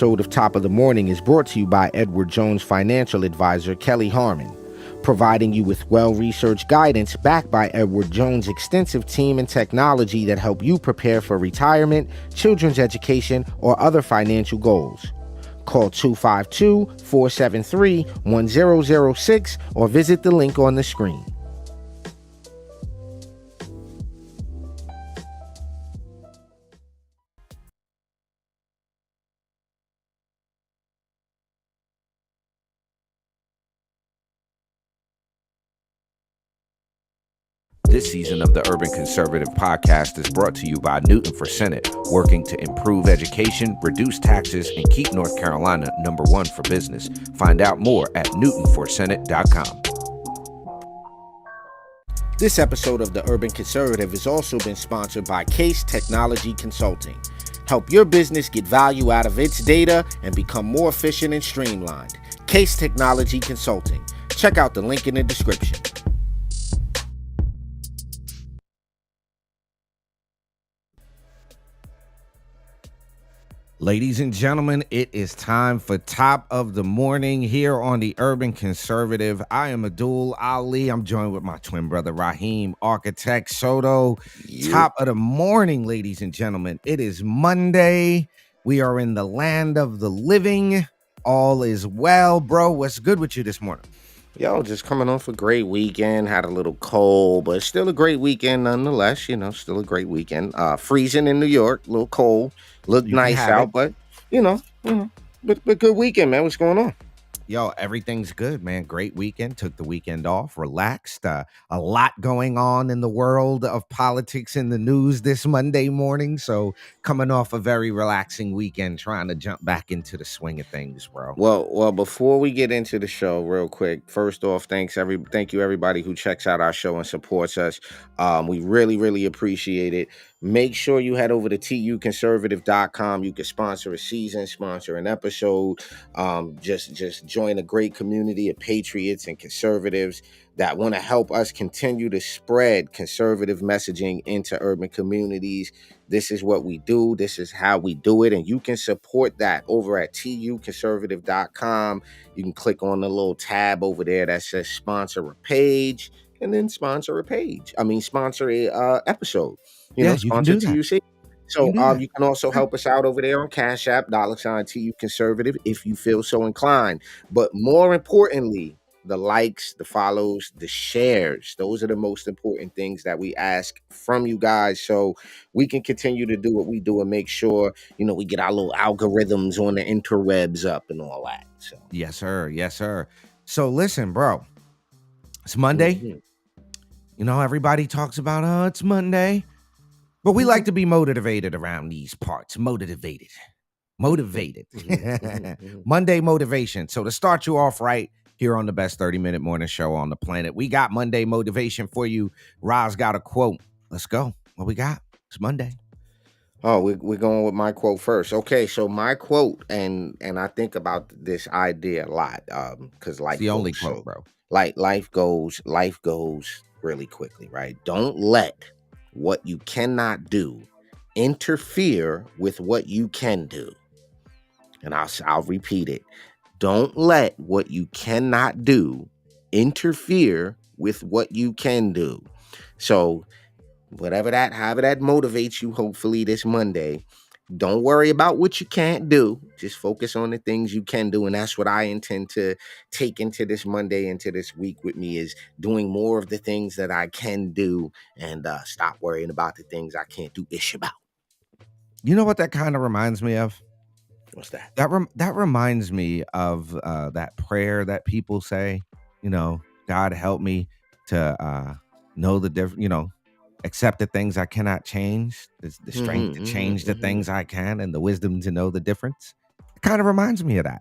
episode of Top of the Morning is brought to you by Edward Jones financial advisor Kelly Harmon, providing you with well-researched guidance backed by Edward Jones' extensive team and technology that help you prepare for retirement, children's education, or other financial goals. Call 252-473-1006 or visit the link on the screen. This season of the Urban Conservative Podcast is brought to you by Newton for Senate, working to improve education, reduce taxes, and keep North Carolina #1 for business. Find out more at newtonforsenate.com. This episode of the Urban Conservative has also been sponsored by Case Technology Consulting. Help your business get value out of its data and become more efficient and streamlined. Case Technology Consulting. Check out the link in the description. Ladies and gentlemen, it is time for Top of the Morning here on the Urban Conservative. I am Abdul Ali. I'm joined with my twin brother, Raheem, Architect Soto. Top of the morning, ladies and gentlemen. It is Monday. We are in the land of the living. All is well, bro. What's good with you this morning? Yo, just coming off a great weekend. Had a little cold, but still a great weekend nonetheless. Still a great weekend. Freezing in New York, a little cold. Looked nice out, but but good weekend, man. What's going on? Yo, everything's good, man. Great weekend. Took the weekend off, relaxed. A lot going on in the world of politics in the news this Monday morning. So coming off a very relaxing weekend, trying to jump back into the swing of things, bro. Well, before we get into the show, real quick, first off, thank you everybody who checks out our show and supports us. We really appreciate it. Make sure you head over to tuconservative.com. You can sponsor a season, sponsor an episode. Just join a great community of patriots and conservatives that want to help us continue to spread conservative messaging into urban communities. This is what we do. This is how we do it. And you can support that over at tuconservative.com. You can click on the little tab over there that says sponsor a page, and then sponsor a episode. Sponsor TUC. So you can also help us out over there on Cash App, $TU Conservative, if you feel so inclined. But more importantly, the likes, the follows, the shares, those are the most important things that we ask from you guys, so we can continue to do what we do and make sure, we get our little algorithms on the interwebs up and all that. So Yes, sir. So listen, bro, it's Monday. Mm-hmm. Everybody talks about, it's Monday. But we like to be motivated around these parts. Motivated. Monday motivation. So to start you off right here on the best 30-minute morning show on the planet, we got Monday motivation for you. Roz got a quote. Let's go. What we got? It's Monday. Oh, we're going with my quote first. Okay, so my quote, and I think about this idea a lot, because life it's the goes, only quote, bro. Life goes really quickly, right? Don't let what you cannot do interfere with what you can do. And I'll repeat it. Don't let what you cannot do interfere with what you can do. So however that motivates you, hopefully this Monday, don't worry about what you can't do. Just focus on the things you can do. And that's what I intend to take into this Monday, into this week with me, is doing more of the things that I can do and stop worrying about the things I can't do ish about. You know what that kind of reminds me of? What's that? That reminds me of that prayer that people say, God help me to know the difference, accept the things I cannot change, the strength to change the things I can, and the wisdom to know the difference. It kind of reminds me of that.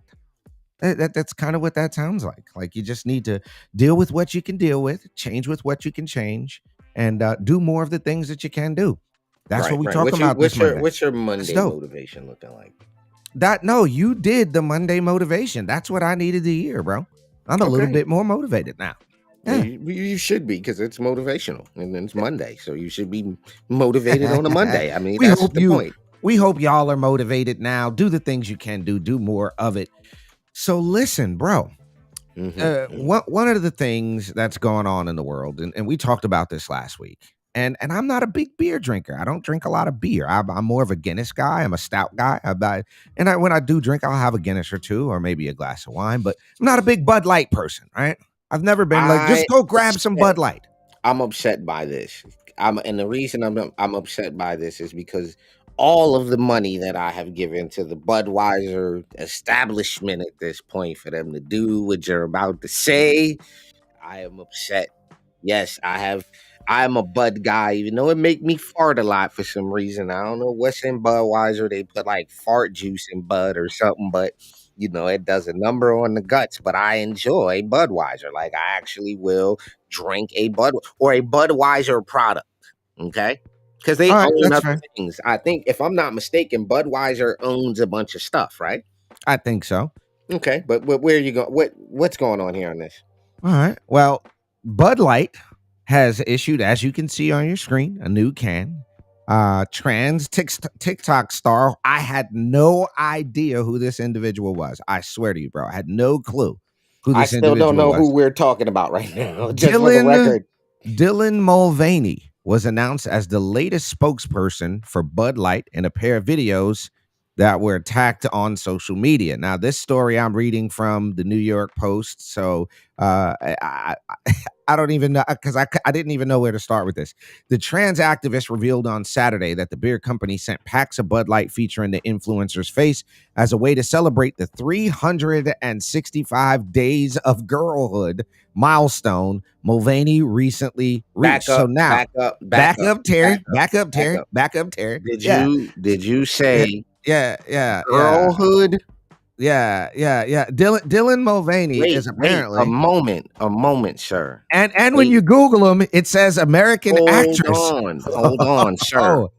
That's kind of what that sounds like. Like, you just need to deal with what you can deal with, change with what you can change, and do more of the things that you can do. That's what we talk about this Monday. What's your Monday motivation looking like? You did the Monday motivation. That's what I needed to hear, bro. I'm a little bit more motivated now. Yeah. You should be, because it's motivational and it's Monday, so you should be motivated on a Monday. I mean, that's the point. We hope y'all are motivated now. Do the things you can do. Do more of it. So listen, bro. One of the things that's going on in the world, and we talked about this last week, and I'm not a big beer drinker. I don't drink a lot of beer. I'm more of a Guinness guy. I'm a stout guy. When I do drink, I'll have a Guinness or two, or maybe a glass of wine. But I'm not a big Bud Light person, right? I've never been like, I just go grab some Bud Light. I'm upset by this. And the reason I'm upset by this is because all of the money that I have given to the Budweiser establishment at this point for them to do what you're about to say, I am upset. Yes, I have. I'm a Bud guy, even though it make me fart a lot for some reason. I don't know what's in Budweiser. They put like fart juice in Bud or something, but it does a number on the guts. But I enjoy Budweiser. Like I actually will drink a Bud or a Budweiser product. Okay, because they All right, own that's other fair. things. I think, if I'm not mistaken, Budweiser owns a bunch of stuff, right? I think so. Okay, but where are you going? What's going on here on this? All right. Well, Bud Light has issued, as you can see on your screen, a new can. Trans TikTok star. I had no idea who this individual was. I swear to you, bro. I had no clue who I this still don't individual know was. who we're talking about right now. Just for the Dylan record, Dylan Mulvaney was announced as the latest spokesperson for Bud Light in a pair of videos that were attacked on social media. Now, this story I'm reading from the New York Post, so I don't even know because I didn't even know where to start with this. The trans activist revealed on Saturday that the beer company sent packs of Bud Light featuring the influencer's face as a way to celebrate the 365 days of girlhood milestone Mulvaney recently reached. back So up, now, back up, back back up, up, Terry, back up, back up, back Terry, up. back up, Terry. Did Yeah, you yeah, say yeah. girlhood? Yeah. Dylan Mulvaney is Wait, apparently, a moment, sir. and when Wait, you Google him, it says American actress. hold on, sir. Oh,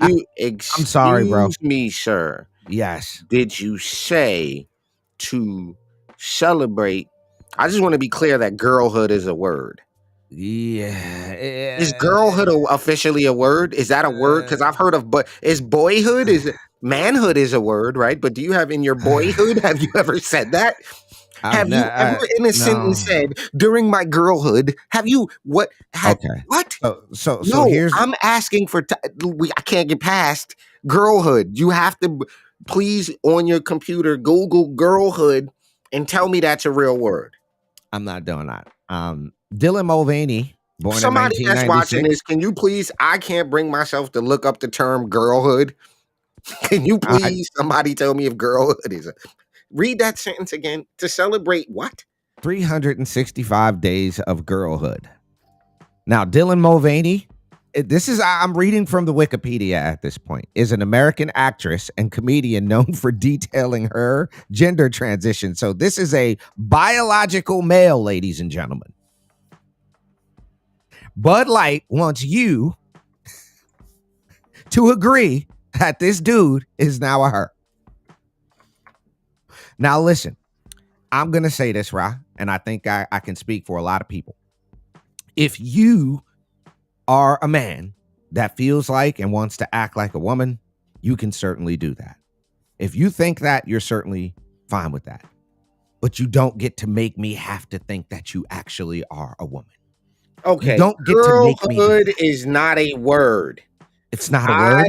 I'm sorry, bro. Excuse me, sir. Yes. Did you say to celebrate? I just want to be clear that girlhood is a word. Is Yeah. girlhood officially a word? Is that a word? Because I've heard of, but is boyhood, is it manhood is a word, right? But do you have in your boyhood? Have you ever said that? Have you ever in a sentence No. said during my girlhood? Have you what had Okay. what? So No, here's I'm asking for. I can't get past girlhood. You have to please on your computer Google girlhood and tell me that's a real word. I'm not doing that. Dylan Mulvaney, born in Somebody that's watching this, 1996. can you please? I can't bring myself to look up the term girlhood. Can you I please somebody tell me if girlhood is a read that sentence again to celebrate what? 365 days of girlhood. Now, Dylan Mulvaney, this is, I'm reading from the Wikipedia at this point, is an American actress and comedian known for detailing her gender transition. So this is a biological male, ladies and gentlemen. Bud Light wants you to agree that this dude is now a her. Now, listen, I'm going to say this, Ra, and I think I can speak for a lot of people. If you are a man that feels like and wants to act like a woman, you can certainly do that. If you think that, you're certainly fine with that. But you don't get to make me have to think that you actually are a woman. Okay, You don't get to make me do girlhood that. is not a word. It's not a word.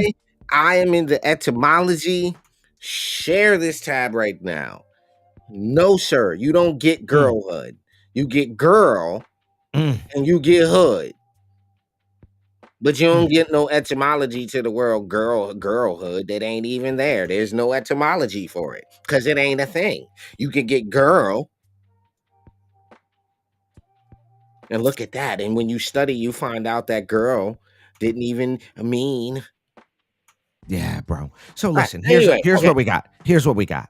I am in the etymology. Share this tab right now. No, sir, you don't get girlhood. You get girl Mm. and you get hood. But you don't get no etymology to the word girlhood that ain't even there. There's no etymology for it because it ain't a thing. You can get girl. And look at that. And when you study, you find out that girl didn't even mean. Yeah, bro. So Right. listen, Anyway, here's okay. what we got. Here's what we got.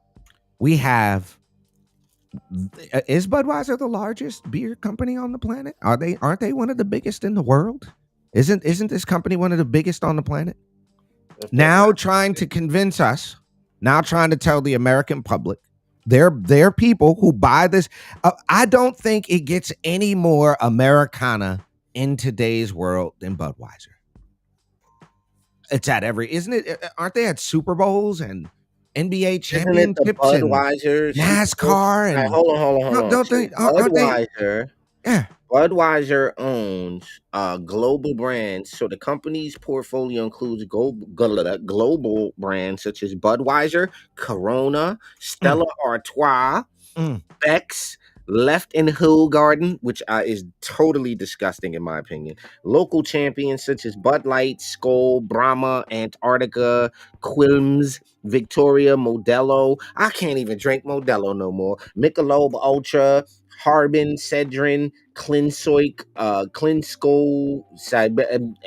We have, is Budweiser the largest beer company on the planet? Aren't they one of the biggest in the world? Isn't this company one of the biggest on the planet? Now trying to convince us, now trying to tell the American public, they're people who buy this. I don't think it gets any more Americana in today's world than Budweiser. It's at every, isn't it? Aren't they at Super Bowls and NBA Isn't it the championships and Budweiser Super Bowl? NASCAR All right, and hold on, hold on, hold on. don't So they? Aren't they? Yeah. Budweiser owns global brands. So the company's portfolio includes global brands such as Budweiser, Corona, Mm, Stella Artois, mm. Beck's, Left in Hill Garden, which is totally disgusting in my opinion. Local champions such as Bud Light, Skoal, Brahma, Antarctica, Quilmes, Victoria, Modelo. I can't even drink Modelo no more. Michelob Ultra, Harbin, Cedrin, Clinsoik, Clinsko,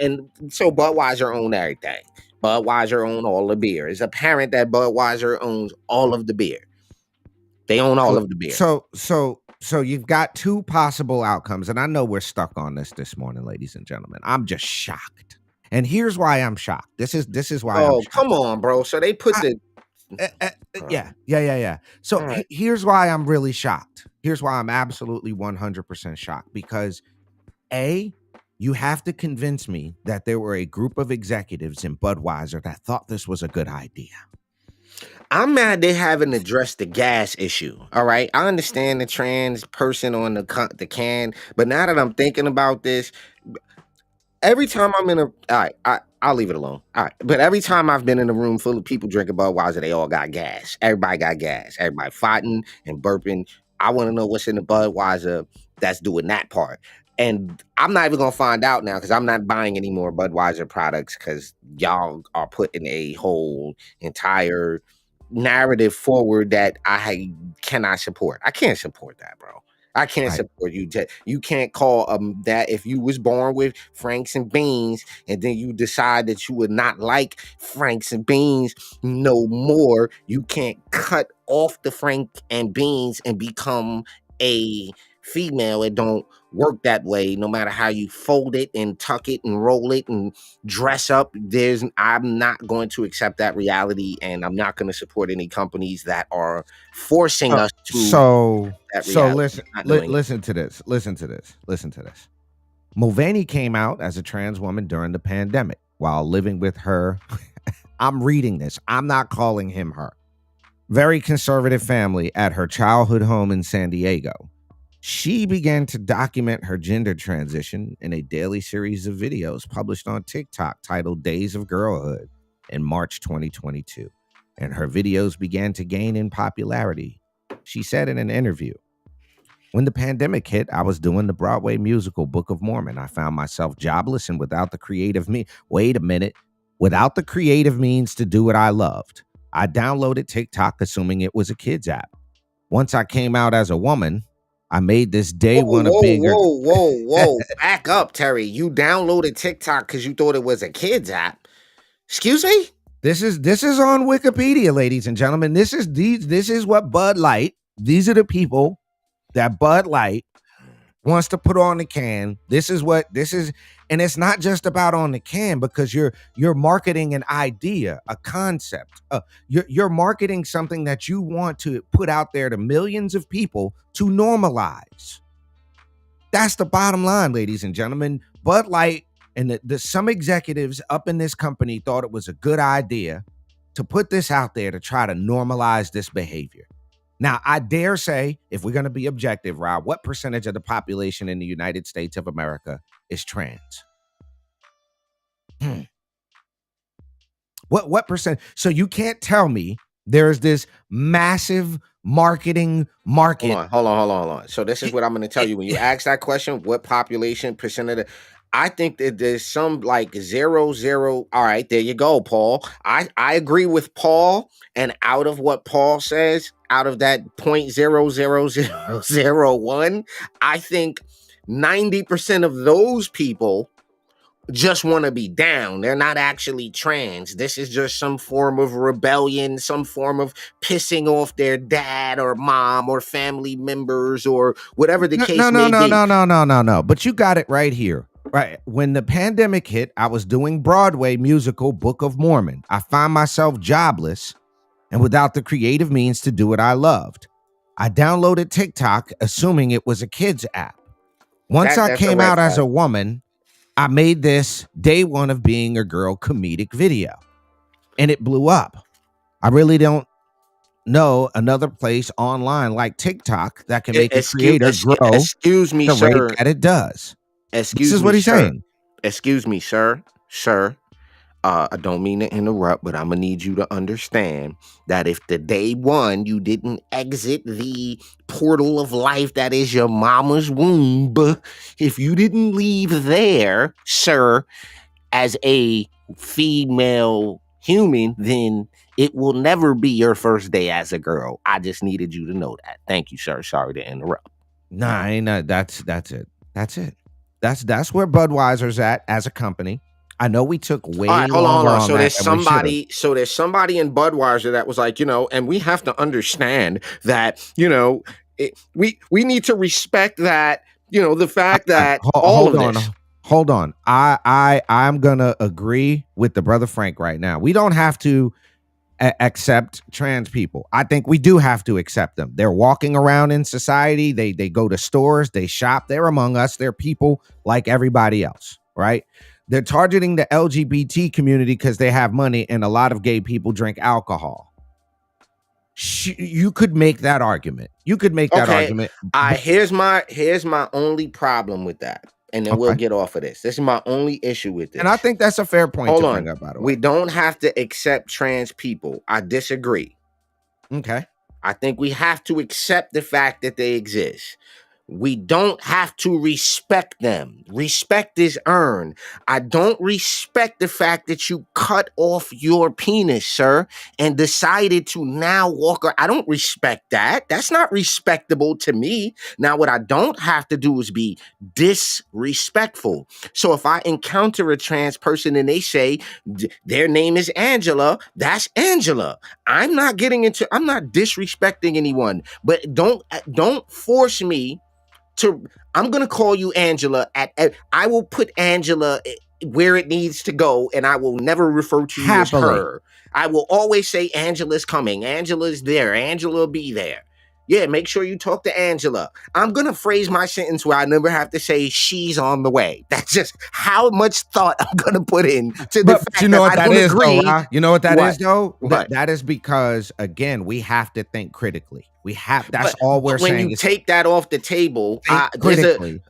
and so Budweiser own everything. Budweiser own all the beer. It's apparent that Budweiser owns all of the beer. They own all So of the beer. so you've got two possible outcomes, and I know we're stuck on this morning, ladies and gentlemen. I'm just shocked, and here's why I'm shocked. This is why I'm Oh, shocked. come on, bro. So they put I, the yeah, yeah. So all right. here's why I'm really shocked. Here's why I'm absolutely 100% shocked, because A, you have to convince me that there were a group of executives in Budweiser that thought this was a good idea. I'm mad they haven't addressed the gas issue. All right, I understand the trans person on the can, but now that I'm thinking about this, every time I'm in a, all right, I'll leave it alone. All right, but every time I've been in a room full of people drinking Budweiser, they all got gas. Everybody got gas. Everybody fighting and burping. I want to know what's in the Budweiser that's doing that part. And I'm not even gonna find out now because I'm not buying any more Budweiser products because y'all are putting a whole entire narrative forward that I cannot support. I can't support that, bro. I can't Right. support you. You can't call that if you was born with Franks and Beans and then you decide that you would not like Franks and Beans no more. You can't cut off the Frank and Beans and become a female. It don't work that way. No matter how you fold it and tuck it and roll it and dress up, I'm not going to accept that reality, and I'm not going to support any companies that are forcing So us to so that so reality. listen Not doing it. listen to this. Listen to this. Mulvaney came out as a trans woman during the pandemic while living with her. I'm reading this. I'm not calling him her. Very conservative family at her childhood home in San Diego. She began to document her gender transition in a daily series of videos published on TikTok titled Days of Girlhood in March 2022. And her videos began to gain in popularity. She said in an interview, "When the pandemic hit, I was doing the Broadway musical Book of Mormon. I found myself jobless and without the creative wait a minute, without the creative means to do what I loved. I downloaded TikTok assuming it was a kids app. Once I came out as a woman, I made this day Whoa, one a whoa, bigger." whoa, whoa, whoa! Back up, Terry. You downloaded TikTok because you thought it was a kids app. Excuse me. This is on Wikipedia, ladies and gentlemen. This is what Bud Light. These are the people that Bud Light wants to put on the can. This is what this is, and it's not just about on the can, because you're marketing an idea, a concept. You're marketing something that you want to put out there to millions of people to normalize. That's the bottom line, ladies and gentlemen. Bud Light and some executives up in this company thought it was a good idea to put this out there to try to normalize this behavior. Now, I dare say, if we're going to be objective, Rob, what percentage of the population in the United States of America is trans? What percent? So you can't tell me there's this massive marketing market. Hold on. So this is what I'm going to tell you. When you ask that question, what population percent of the, I think that there's some like 0.0. All right, there you go, Paul. I agree with Paul, and out of what Paul says, out of that 0.00001, I think 90% of those people just want to be down. They're not actually trans. This is just some form of rebellion, some form of pissing off their dad or mom or family members or whatever the case may be. No. But you got it right here. Right. When the pandemic hit, I was doing Broadway musical Book of Mormon. I found myself jobless and without the creative means to do what I loved. I downloaded TikTok assuming it was a kids app. Once I That's a came red out as flag. a woman, I made this day one of being a girl comedic video, and it blew up. I really don't know another place online like TikTok that can make a creator grow Excuse me, the rate sir. that it does. This Excuse is me, what he's sir. saying. Excuse me, sir. Sir. I don't mean to interrupt, but I'm gonna need you to understand that if the day one you didn't exit the portal of life that is your mama's womb, if you didn't leave there, sir, as a female human, then it will never be your first day as a girl. I just needed you to know that. Thank you, sir. Sorry to interrupt. Nah, ain't not, that's it. That's it. That's where Budweiser's at as a company. I know we took All way right, hold on, hold longer on. on So that there's than we should have. somebody in Budweiser that was like, and we have to understand that, we need to respect that, the fact that all of this. Hold on. I'm gonna agree with the brother Frank right now. We don't have to accept trans people. I think we do have to accept them. They're walking around in society. They go to stores. They shop. They're among us. They're people like everybody else, right? They're targeting the LGBT community because they have money, and a lot of gay people drink alcohol. You could make that argument. You could make that argument. Here's my only problem with that. And then we'll get off of this. This is my only issue with this. And I think that's a fair point to bring up, by the way. We don't have to accept trans people. I disagree. Okay. I think we have to accept the fact that they exist. We don't have to respect them. Respect is earned. I don't respect the fact that you cut off your penis, sir, and decided to now walk around. I don't respect that. That's not respectable to me. Now, what I don't have to do is be disrespectful. So if I encounter a trans person and they say their name is Angela, that's Angela. I'm not disrespecting anyone, but don't force me I'm going to call you Angela I will put Angela where it needs to go, and I will never refer to you as her. I will always say Angela's coming. Angela's there. Angela will be there. Yeah, make sure you talk to Angela. I'm going to phrase my sentence where I never have to say she's on the way. That's just how much thought I'm going to put in to the fact you know what that is, agree. though, you know what that is, though? What? That is because, again, we have to think critically. That's all we're saying. When you take that off the table, critically.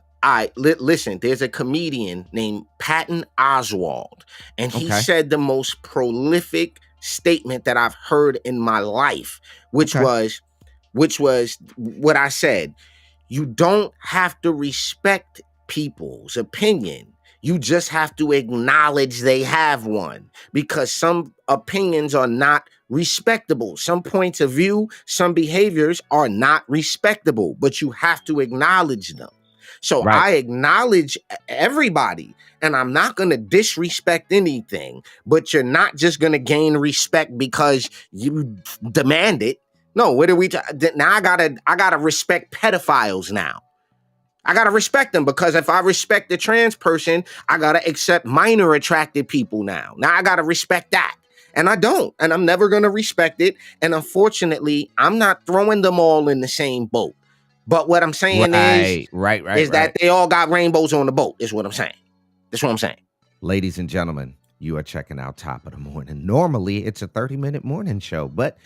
Listen, there's a comedian named Patton Oswalt, and he said the most prolific statement that I've heard in my life, which was what I said. You don't have to respect people's opinion. You just have to acknowledge they have one, because some opinions are not respectable. Some points of view, some behaviors are not respectable, but you have to acknowledge them. So I acknowledge everybody, and I'm not going to disrespect anything, but you're not just going to gain respect because you demand it. No, what are we now? I gotta respect pedophiles now. I gotta respect them, because if I respect the trans person, I gotta accept minor attracted people now. Now I gotta respect that. And I don't, and I'm never gonna respect it. And unfortunately, I'm not throwing them all in the same boat. But what I'm saying is that they all got rainbows on the boat, is what I'm saying. That's what I'm saying. Ladies and gentlemen, you are checking out Top of the Morning. Normally, it's a 30-minute morning show, but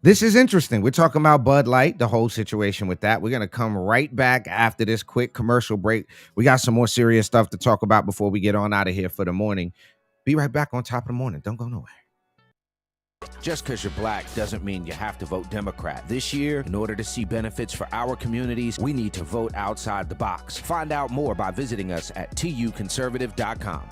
this is interesting. We're talking about Bud Light, the whole situation with that. We're going to come right back after this quick commercial break. We got some more serious stuff to talk about before we get on out of here for the morning. Be right back on Top of the Morning. Don't go nowhere. Just because you're black doesn't mean you have to vote Democrat. This year, in order to see benefits for our communities, we need to vote outside the box. Find out more by visiting us at tuconservative.com.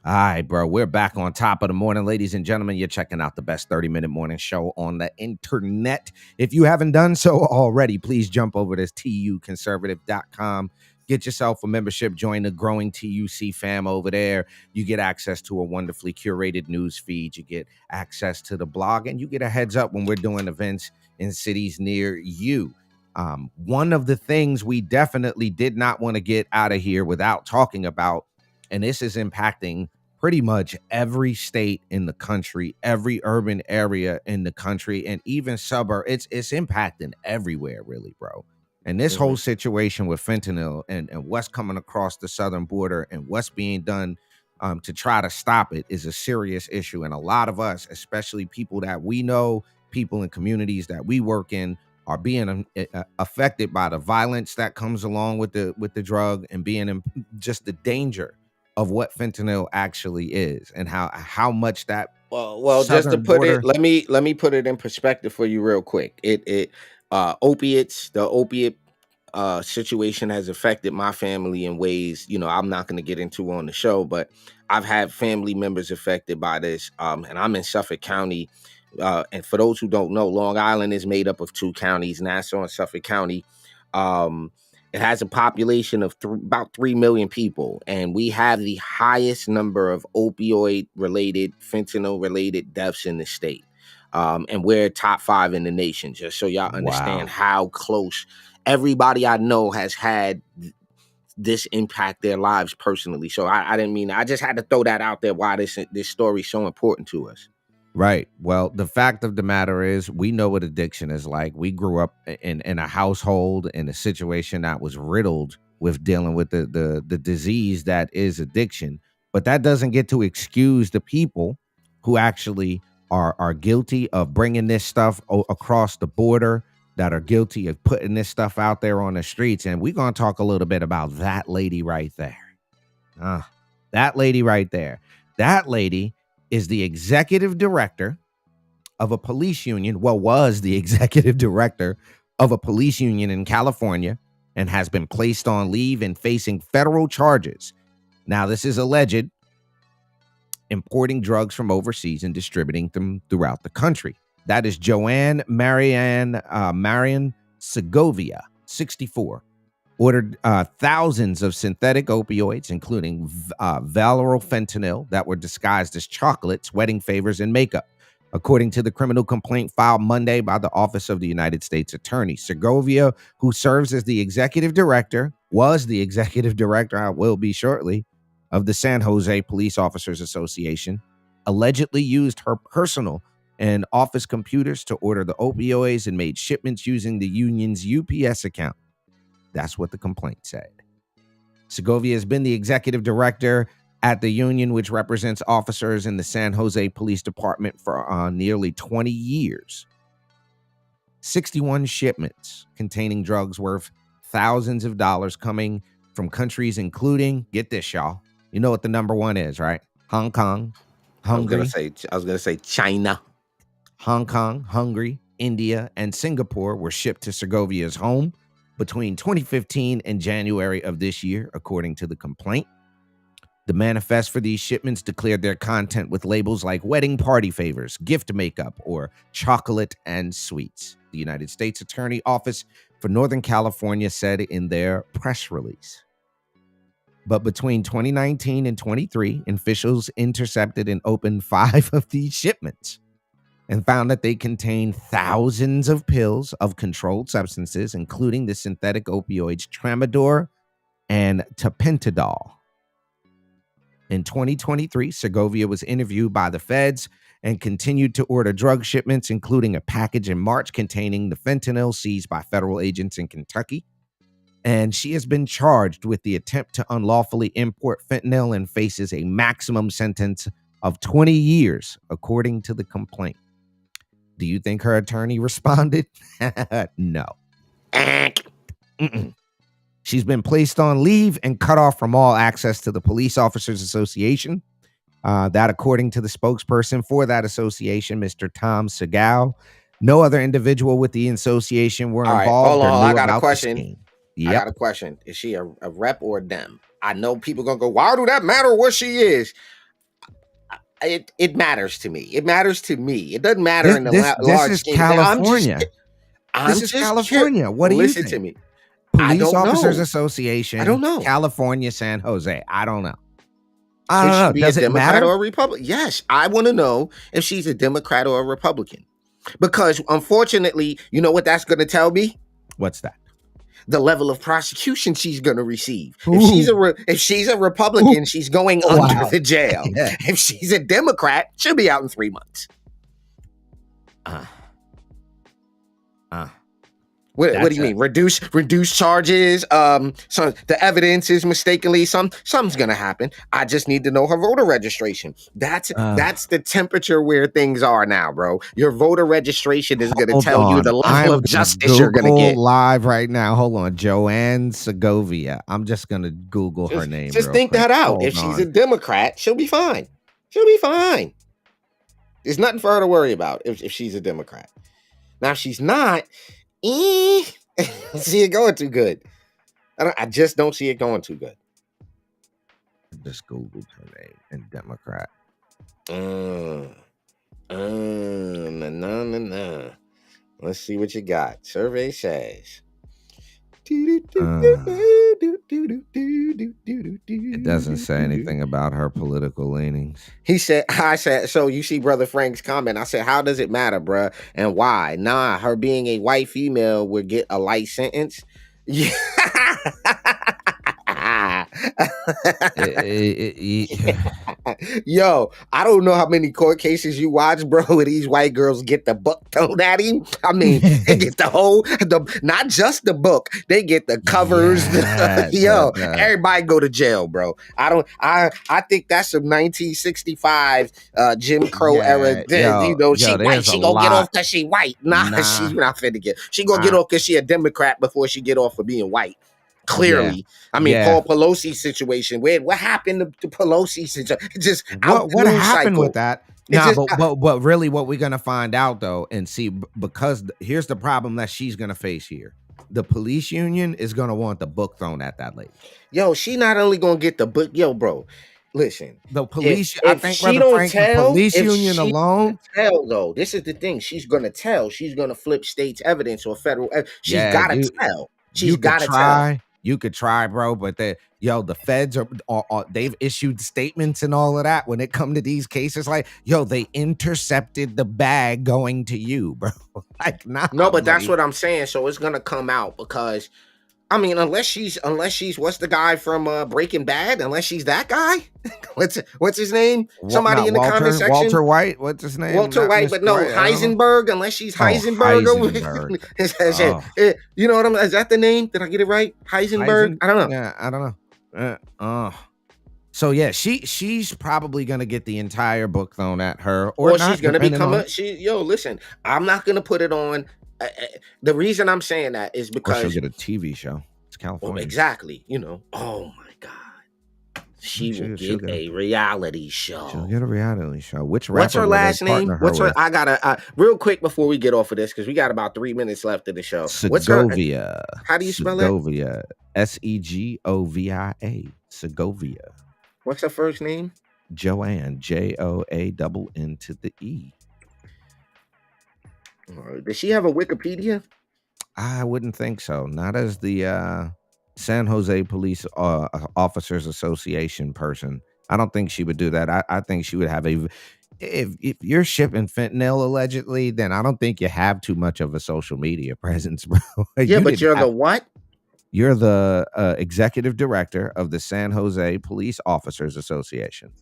All right, bro. We're back on Top of the Morning. Ladies and gentlemen, you're checking out the best 30-minute morning show on the internet. If you haven't done so already, please jump over to tuconservative.com. Get yourself a membership. Join the growing TUC fam over there. You get access to a wonderfully curated news feed. You get access to the blog, and you get a heads up when we're doing events in cities near you. One of the things we definitely did not want to get out of here without talking about, and this is impacting pretty much every state in the country, every urban area in the country, and even suburb. It's impacting everywhere, really, bro. And this Hmm. whole situation with fentanyl and what's coming across the southern border and what's being done to try to stop it is a serious issue. And a lot of us, especially people that we know, people in communities that we work in, are being affected by the violence that comes along with the drug and being just the danger of what fentanyl actually is and how much that Well, just to southern put it, border. let me put it in perspective for you real quick. Opiates, the opiate situation has affected my family in ways, I'm not going to get into on the show, but I've had family members affected by this. And I'm in Suffolk County. And for those who don't know, Long Island is made up of two counties, Nassau and Suffolk County. Um, it has a population of about 3 million people, and we have the highest number of opioid related, fentanyl related deaths in the state. And we're top 5 in the nation, just so y'all understand Wow. how close. Everybody I know has had this impact their lives personally. So I didn't mean, I just had to throw that out there why this story is so important to us. Right. Well, the fact of the matter is, we know what addiction is like. We grew up in a household in a situation that was riddled with dealing with the disease that is addiction. But that doesn't get to excuse the people who actually are guilty of bringing this stuff across the border, that are guilty of putting this stuff out there on the streets. And we're going to talk a little bit about that lady right there. That lady right there. That lady is the executive director of a police union. Well, was the executive director of a police union in California and has been placed on leave and facing federal charges. Now, this is alleged importing drugs from overseas and distributing them throughout the country. That is Joanne Marion Segovia, 64. Ordered thousands of synthetic opioids, including fentanyl, that were disguised as chocolates, wedding favors, and makeup. According to the criminal complaint filed Monday by the Office of the United States Attorney, Segovia, who serves as the executive director, was the executive director, I will be shortly, of the San Jose Police Officers Association, allegedly used her personal and office computers to order the opioids and made shipments using the union's UPS account. That's what the complaint said. Segovia has been the executive director at the union, which represents officers in the San Jose Police Department for nearly 20 years. 61 shipments containing drugs worth thousands of dollars coming from countries including, get this, y'all. You know what the number one is, right? Hong Kong, Hungary. I was gonna say China. Hong Kong, Hungary, India, and Singapore were shipped to Segovia's home between 2015 and January of this year, according to the complaint. The manifest for these shipments declared their content with labels like wedding party favors, gift makeup, or chocolate and sweets. The United States Attorney Office for Northern California said in their press release. But between 2019 and 23, officials intercepted and opened 5 of these shipments and found that they contain thousands of pills of controlled substances, including the synthetic opioids Tramadol and tapentadol. In 2023, Segovia was interviewed by the feds and continued to order drug shipments, including a package in March containing the fentanyl seized by federal agents in Kentucky. And she has been charged with the attempt to unlawfully import fentanyl and faces a maximum sentence of 20 years, according to the complaint. Do you think her attorney responded? No. She's been placed on leave and cut off from all access to the Police Officers Association. That, according to the spokesperson for that association, Mr. Tom Segal, no other individual with the association were All right, involved hold or on. I knew got a about the question. scheme. I got a question. Is she a rep or a dem? I know people gonna go, why do that matter what she is? It matters to me. It matters to me. It doesn't matter in the This large is scheme. California. I'm This is just California. What do you listen think? to me. I Police don't Officers know. Association. I don't know. California, San Jose. I don't know. Could she be Does a it Democrat matter? or a Republican? Yes, I want to know if she's a Democrat or a Republican. Because unfortunately, you know what that's going to tell me? What's that? The level of prosecution she's going to receive. Ooh. If she's a Republican, Ooh. she's going under the jail. Yeah. If she's a Democrat, she'll be out in 3 months. What do you mean? Reduce charges. So the evidence is mistakenly something's gonna happen. I just need to know her voter registration. That's the temperature where things are now, bro. Your voter registration is gonna Hold tell you on. the level I'm of gonna justice you're gonna Google get. live right now. Hold on. Joanne Segovia. I'm just gonna Google her name Just real think quick. that out. If Hold she's a on. Democrat, she'll be fine. She'll be fine. There's nothing for her to worry about if she's a Democrat. Now, if she's not, I don't see it going too good. I just don't see it going too good. Just Googled her name and Democrat. Nah. Let's see what you got. Survey says. It doesn't say anything about her political leanings. I said, so you see Brother Frank's comment. I said, how does it matter, bruh? And why? Nah, her being a white female would get a light sentence. Yeah. Yo, I don't know how many court cases you watch, bro, where these white girls get the book thrown at him. I mean, they get not just the book, they get the covers. Everybody go to jail, bro. I think that's some 1965 Jim Crow era. She white. She gonna get off because she white. Nah, she's not finna get. She gonna get off because she a Democrat before she get off for being white. Clearly, I mean, Paul Pelosi situation. What happened to Pelosi situation? Just what happened with that? But really, what we're gonna find out though, and see, because here's the problem that she's gonna face here. The police union is gonna want the book thrown at that lady. Yo, she not only gonna get the book, yo, bro. Listen, the police. If she don't tell, police union alone. Tell though, this is the thing. She's gonna tell. She's gonna flip state's evidence or federal. She's gotta tell. She's gotta tell. You could try, bro, but the feds are they've issued statements and all of that when it come to these cases. Like, they intercepted the bag going to you, bro. Like, nah. No, but that's what I'm saying. So it's gonna come out because, I mean, unless she's what's the guy from Breaking Bad? Unless she's that guy, what's his name? Somebody in the comment section. Walter White. What's his name? Walter White, but no, Heisenberg. Unless she's Heisenberg. You know what I'm? Is that the name? Did I get it right? Heisenberg. I don't know. Yeah, I don't know. So yeah, she's probably gonna get the entire book thrown at her, or not, she's gonna become listen, I'm not gonna put it on. The reason I'm saying that is because she'll get a TV show. It's California. Exactly. Oh my God, she will get a reality show. She'll get a reality show. What's her last name? I gotta real quick before we get off of this because we got about 3 minutes left of the show. Segovia. How do you spell it? Segovia. Segovia. Segovia. What's her first name? Joanne. Joanne to the E. Does she have a Wikipedia? I wouldn't think so. Not as the San Jose Police Officers Association person. I don't think she would do that. I think she would have if you're shipping fentanyl allegedly, then I don't think you have too much of a social media presence, bro. Yeah, but you're the what? You're the executive director of the San Jose Police Officers Association.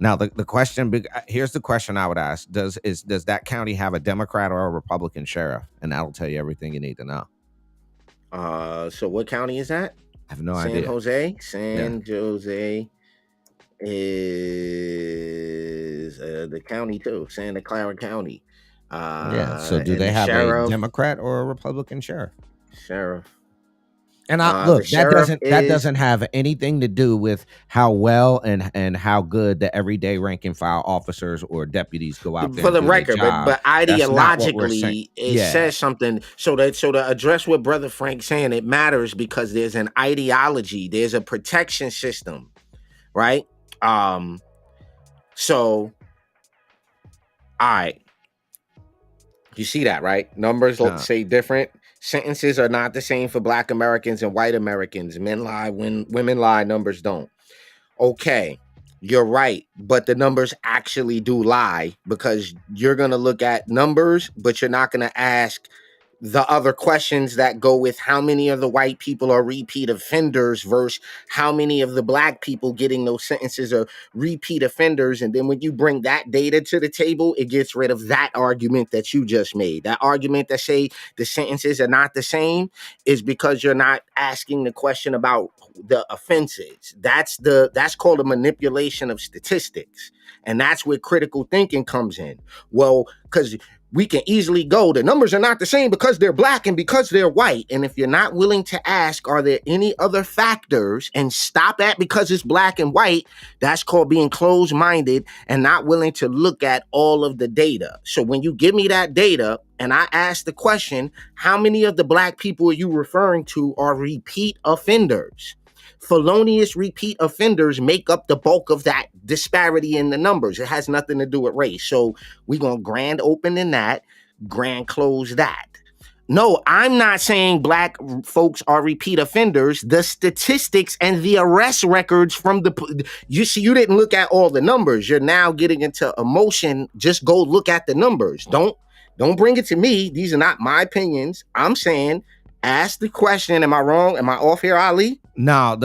Now, the question, here's the question I would ask. Does that county have a Democrat or a Republican sheriff? And that'll tell you everything you need to know. So what county is that? I have no idea. San Jose is the county too, Santa Clara County. So do they have a Democrat or a Republican sheriff? Sheriff. And look, that doesn't have anything to do with how well and how good the everyday rank and file officers or deputies go out there. For the record, but ideologically, it says something. So to address what Brother Frank's saying, it matters because there's an ideology, there's a protection system, right? So, all right, you see that, right? Numbers say different. Sentences are not the same for Black Americans and white Americans. Men lie when women lie, numbers don't. Okay, you're right, but the numbers actually do lie because you're going to look at numbers, but you're not going to ask the other questions that go with how many of the white people are repeat offenders versus how many of the black people getting those sentences are repeat offenders. And then when you bring that data to the table, it gets rid of that argument that you just made. That argument that say the sentences are not the same is because you're not asking the question about the offenses. That's called a manipulation of statistics. And that's where critical thinking comes in. Well, because we can easily go, the numbers are not the same because they're black and because they're white. And if you're not willing to ask, are there any other factors, and stop at because it's black and white, that's called being closed minded and not willing to look at all of the data. So when you give me that data and I ask the question, how many of the black people are you referring to are repeat offenders? Felonious repeat offenders make up the bulk of that disparity in the numbers. It has nothing to do with race. So we're going to grand open in that, grand close that. No, I'm not saying black folks are repeat offenders. The statistics and the arrest records from you see, you didn't look at all the numbers. You're now getting into emotion. Just go look at the numbers. Don't bring it to me. These are not my opinions. I'm saying ask the question. Am I wrong? Am I off here, Ali? No,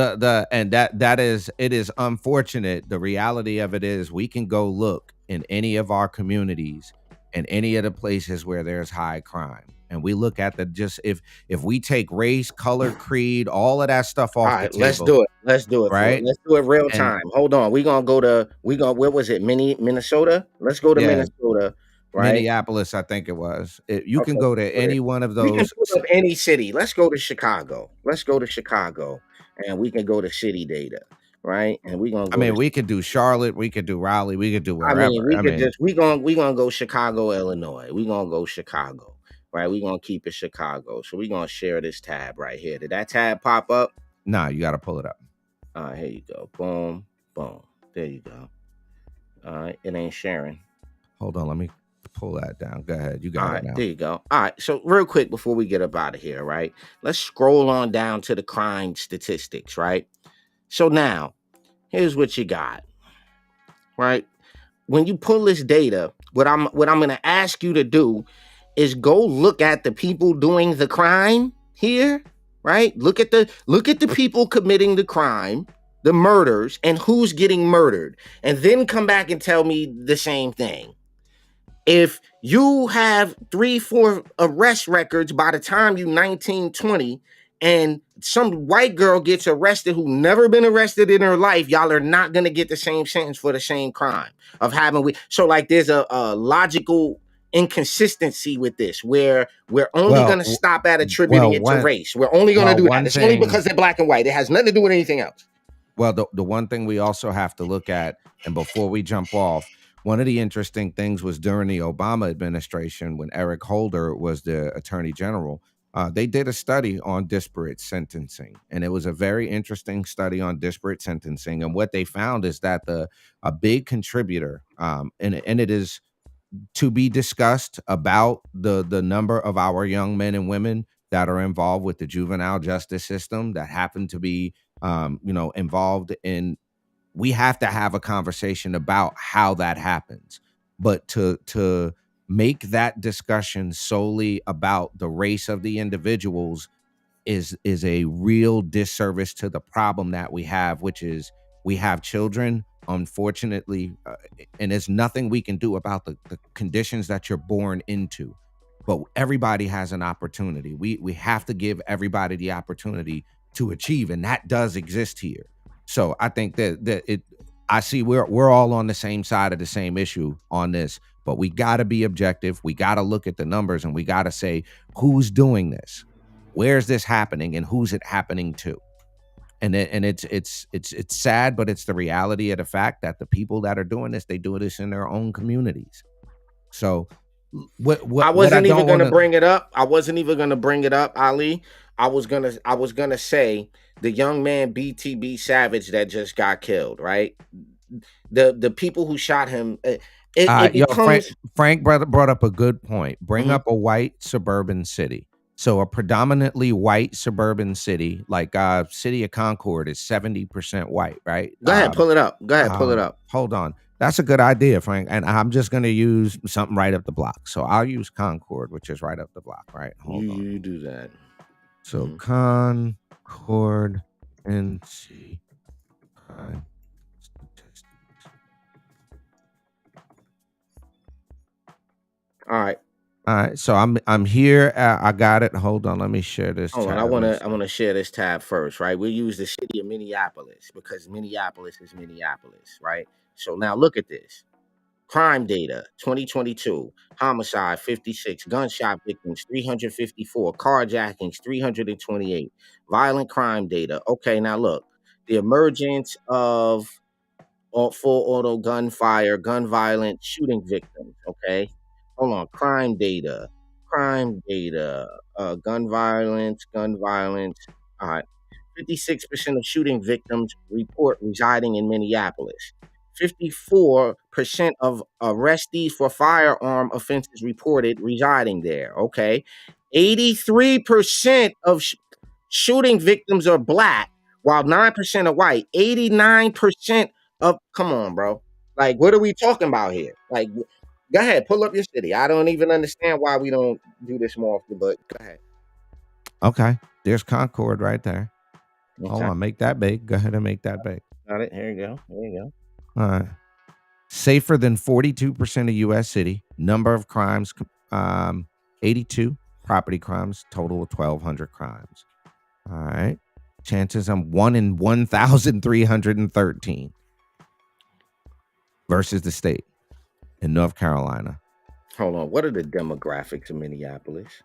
and that is, it is unfortunate. The reality of it is we can go look in any of our communities and any of the places where there's high crime. And we look at the just if we take race, color, creed, all of that stuff All off the right, let's table, do it. Let's do it for it. right? Let's do it real And time. Hold on. Where was it? Minnesota? Let's go to yeah, Minnesota, right? Minneapolis, I think it was. You can Okay. go to any one of We can those. pull up any city. Let's go to Chicago. Let's go to Chicago. And we can go to city data, right? And we're gonna I go mean, to we could do Charlotte, we could do Raleigh, we could do I mean, wherever. we I could mean, just we gonna go Chicago, Illinois. We gonna go Chicago, right? We gonna keep it Chicago. So we gonna share this tab right here. Did that tab pop up? nah, you got to pull it up. All right, here you go. Boom, boom. There you go. All right, it ain't sharing. Hold on, let me pull that down. Go ahead, you All got it right, now. there you go. All right, so real quick before we get up out of here, right? Let's scroll on down to the crime statistics, right? So now, here's what you got, right? When you pull this data, what I'm going to ask you to do is go look at the people doing the crime here, right? Look at the people committing the crime, the murders, and who's getting murdered, and then come back and tell me the same thing. If you have 3-4 arrest records by the time you 19, 20, and some white girl gets arrested who never been arrested in her life, y'all are not going to get the same sentence for the same crime of having so like there's a logical inconsistency with this where we're only going Well, to stop at attributing well, it to one race. We're only going to well, do that. one It's only thing. because they're black and white. It has nothing to do with anything else. Well, the one thing we also have to look at, and before we jump off, one of the interesting things was during the Obama administration when Eric Holder was the Attorney General. They did a study on disparate sentencing, and it was a very interesting study on disparate sentencing. And what they found is that a big contributor, and it is to be discussed about the number of our young men and women that are involved with the juvenile justice system that happen to be involved in. We have to have a conversation about how that happens, but to make that discussion solely about the race of the individuals is a real disservice to the problem that we have, which is we have children, unfortunately, and there's nothing we can do about the conditions that you're born into. But everybody has an opportunity. We have to give everybody the opportunity to achieve, and that does exist here. So I think that it. I see we're all on the same side of the same issue on this, but we got to be objective. We got to look at the numbers, and we got to say who's doing this, where's this happening, and who's it happening to. And it's sad, but it's the reality of the fact that the people that are doing this, they do this in their own communities. So I what I wasn't even don't going want to to. bring it up. I wasn't even going to bring it up, Ali. I was gonna say the young man BTB Savage that just got killed, right? The people who shot him, it Yo, Frank becomes Frank brought up a good point. Bring mhm. up a white suburban city. So a predominantly white suburban city, like city of Concord, is 70% white, right? Go ahead, pull it up. Go ahead, pull it up. Hold on. That's a good idea, Frank. And I'm just going to use something right up the block. So I'll use Concord, which is right up the block, right? Hold on. You do that. So Concord, NC. All right. So I'm here. I got it. Hold on. Let me share this. Hold on. I want to share this tab first, right? We use the city of Minneapolis because Minneapolis is Minneapolis, right? So now look at this. Crime data 2022, homicide 56, gunshot victims 354, carjackings 328, violent crime data. Okay, now look, the emergence of full auto gunfire, gun violence, shooting victims. Okay, hold on, crime data, gun violence. All right, 56% of shooting victims report residing in Minneapolis. 54% of arrestees for firearm offenses reported residing there. Okay. 83% of shooting victims are black, while 9% are white. 89% of, come on, bro. Like, what are we talking about here? Like, go ahead, pull up your city. I don't even understand why we don't do this more often, but go ahead. Okay. There's Concord right there. Okay. Hold on, make that big. Go ahead and make that big. Got it. Here you go. There you go. All right. Safer than 42% of U.S. city. Number of crimes, 82. Property crimes, total of 1,200 crimes. All right. Chances I'm 1 in 1,313 versus the state in North Carolina. Hold on. What are the demographics of Minneapolis?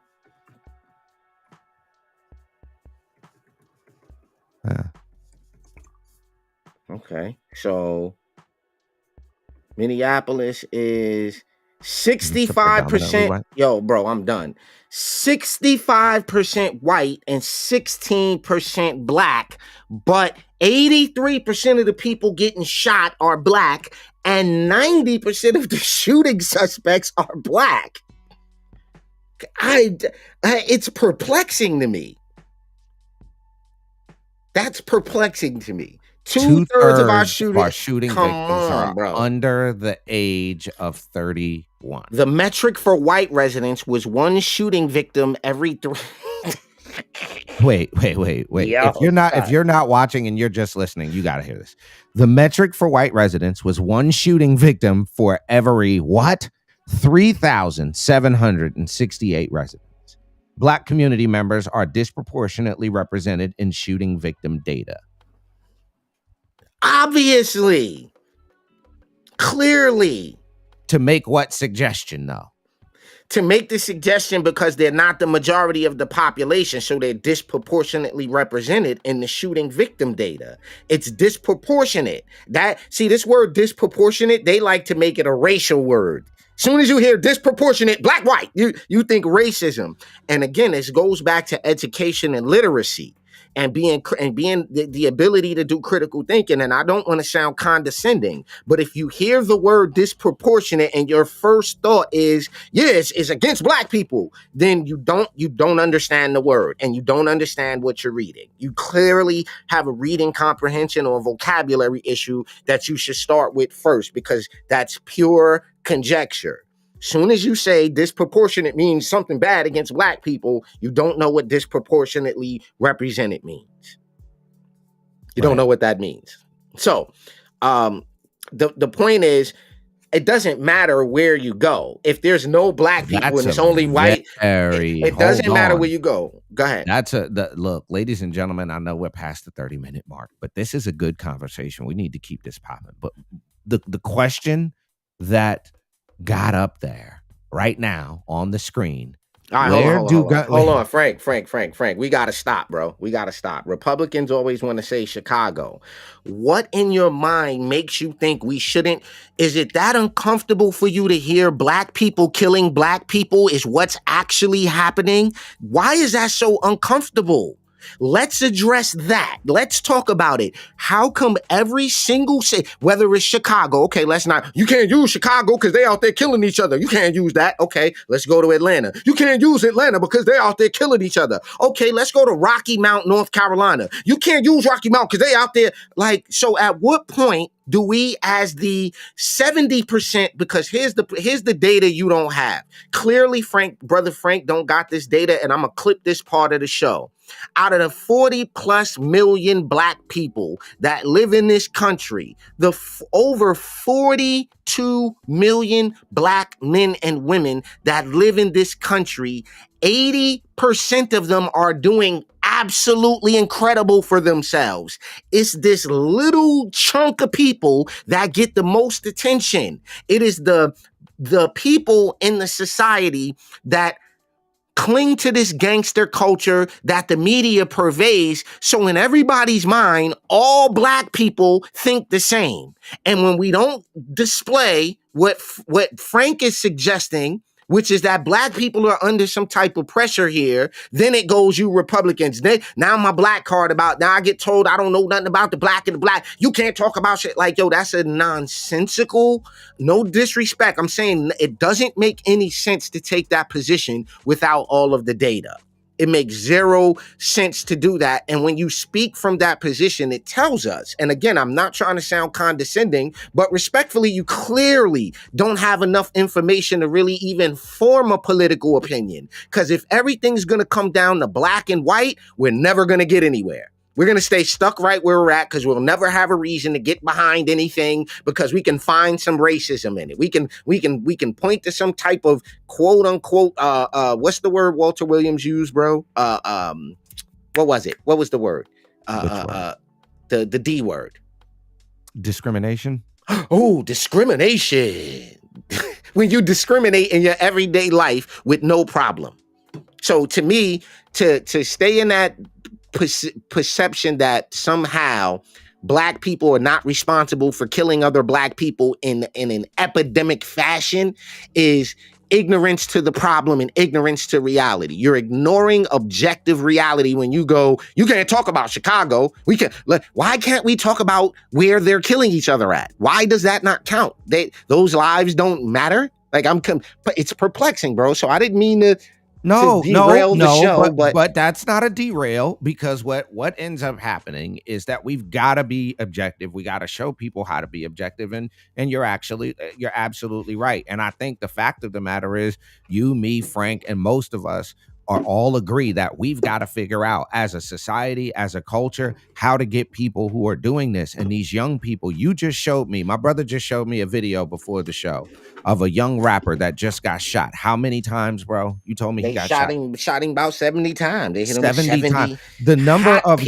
Okay. So Minneapolis is 65%. Yo, bro, I'm done. 65% white and 16% black, but 83% of the people getting shot are black and 90% of the shooting suspects are black. It's perplexing to me. That's perplexing to me. Two-thirds of our shooting victims are bro. Under the age of 31. The metric for white residents was one shooting victim every 3. Wait. Yo, if you're not watching and you're just listening, you got to hear this. The metric for white residents was one shooting victim for every what? 3,768 residents. Black community members are disproportionately represented in shooting victim data. Obviously. Clearly. To make what suggestion, though? To make the suggestion because they're not the majority of the population, so they're disproportionately represented in the shooting victim data. It's disproportionate. This word disproportionate, they like to make it a racial word. Soon as you hear disproportionate, black, white, you think racism. And again, this goes back to education and literacy. And being the ability to do critical thinking. And I don't want to sound condescending, but if you hear the word disproportionate and your first thought is, yes, it's against black people, then you don't understand the word and you don't understand what you're reading. You clearly have a reading comprehension or a vocabulary issue that you should start with first, because that's pure conjecture. Soon as you say disproportionate means something bad against black people, you don't know what disproportionately represented means. You don't know what that means. So the point is, it doesn't matter where you go. If there's no black people and it's only white, it doesn't matter where you go. Go ahead. Look, ladies and gentlemen, I know we're past the 30-minute mark, but this is a good conversation. We need to keep this popping. But the question that got up there right now on the screen. All right, hold on, Frank. We got to stop, bro. We got to stop. Republicans always want to say Chicago. What in your mind makes you think we shouldn't? Is it that uncomfortable for you to hear black people killing black people is what's actually happening? Why is that so uncomfortable? Let's address that. Let's talk about it. How come every single city, whether it's Chicago, okay, let's not, you can't use Chicago because they out there killing each other. You can't use that. Okay, let's go to Atlanta. You can't use Atlanta because they're out there killing each other. Okay, let's go to Rocky Mount, North Carolina. You can't use Rocky Mount because they out there. Like, so at what point do we, as the 70%, because here's the data you don't have. Clearly, brother Frank don't got this data, and I'm gonna clip this part of the show. Out of the 40 plus million black people that live in this country, over 42 million black men and women that live in this country, 80% of them are doing absolutely incredible for themselves. It's this little chunk of people that get the most attention. It is the people in the society that cling to this gangster culture that the media purveys. So in everybody's mind, all black people think the same. And when we don't display what Frank is suggesting, which is that black people are under some type of pressure here, then it goes, you Republicans. Now my black card now I get told I don't know nothing about the black and the black. You can't talk about shit. Like, yo, that's a nonsensical, no disrespect. I'm saying it doesn't make any sense to take that position without all of the data. It makes zero sense to do that. And when you speak from that position, it tells us, and again, I'm not trying to sound condescending, but respectfully, you clearly don't have enough information to really even form a political opinion. Because if everything's going to come down to black and white, we're never going to get anywhere. We're going to stay stuck right where we're at because we'll never have a reason to get behind anything because we can find some racism in it. We can point to some type of quote unquote, what's the word Walter Williams used, bro? What was it? What was the word? The D word. Discrimination. Oh, discrimination. When you discriminate in your everyday life with no problem. So to me, to stay in that perception that somehow black people are not responsible for killing other black people in an epidemic fashion is ignorance to the problem and ignorance to reality. You're ignoring objective reality when you go, you can't talk about Chicago. Why can't we talk about where they're killing each other at? Why does that not count? Those lives don't matter. Like it's perplexing, bro. So I didn't mean to derail the show, but that's not a derail because what ends up happening is that we've got to be objective. We got to show people how to be objective, and you're absolutely right. And I think the fact of the matter is, you, me, Frank, and most of us are all agree that we've got to figure out as a society, as a culture, how to get people who are doing this. And these young people, my brother just showed me a video before the show of a young rapper that just got shot. How many times, bro? You told me he got shot. Shot him about 70 times. They hit him 70 times. The number of